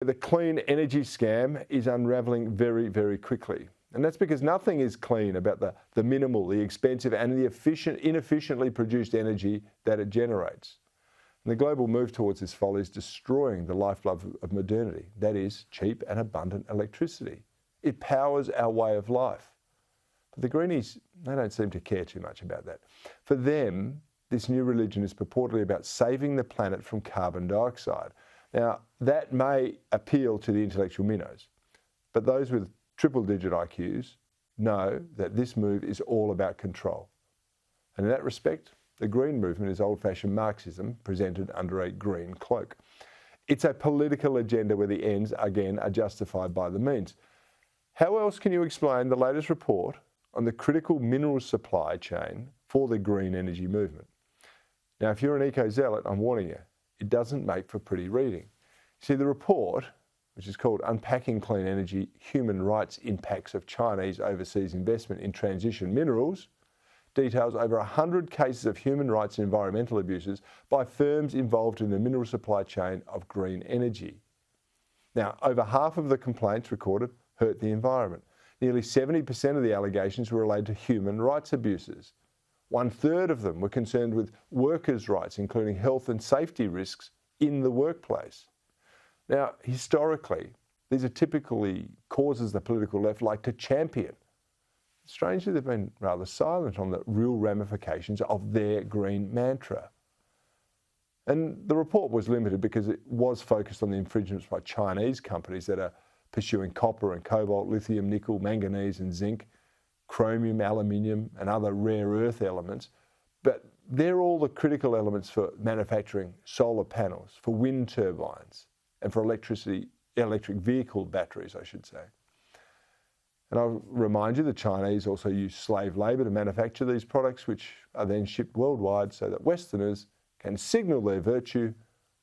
The clean energy scam is unravelling very, very quickly. And that's because nothing is clean about the minimal, the expensive and the inefficiently produced energy that it generates. And the global move towards this folly is destroying the lifeblood of modernity. That is, cheap and abundant electricity. It powers our way of life. But the greenies, they don't seem to care too much about that. For them, this new religion is purportedly about saving the planet from carbon dioxide. Now, that may appeal to the intellectual minnows, but those with triple-digit IQs know that this move is all about control. And in that respect, the green movement is old-fashioned Marxism presented under a green cloak. It's a political agenda where the ends, again, are justified by the means. How else can you explain the latest report on the critical mineral supply chain for the green energy movement? Now, if you're an eco-zealot, I'm warning you, it doesn't make for pretty reading. See, the report, which is called Unpacking Clean Energy, Human Rights Impacts of Chinese Overseas Investment in Transition Minerals, details over 100 cases of human rights and environmental abuses by firms involved in the mineral supply chain of green energy. Now, over half of the complaints recorded hurt the environment. Nearly 70% of the allegations were related to human rights abuses. 1/3 of them were concerned with workers' rights, including health and safety risks in the workplace. Now, historically, these are typically causes the political left like to champion. Strangely, they've been rather silent on the real ramifications of their green mantra. And the report was limited because it was focused on the infringements by Chinese companies that are pursuing copper and cobalt, lithium, nickel, manganese and zinc, chromium, aluminium and other rare earth elements, but they're all the critical elements for manufacturing solar panels, for wind turbines and for electric vehicle batteries, I should say. And I'll remind you the Chinese also use slave labour to manufacture these products, which are then shipped worldwide so that Westerners can signal their virtue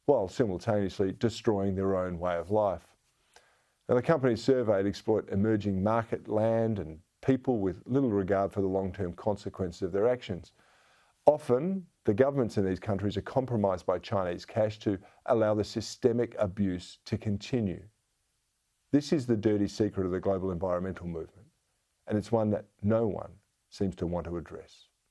while simultaneously destroying their own way of life. Now, the companies surveyed exploit emerging market land and people with little regard for the long-term consequences of their actions. Often, the governments in these countries are compromised by Chinese cash to allow the systemic abuse to continue. This is the dirty secret of the global environmental movement, and it's one that no one seems to want to address.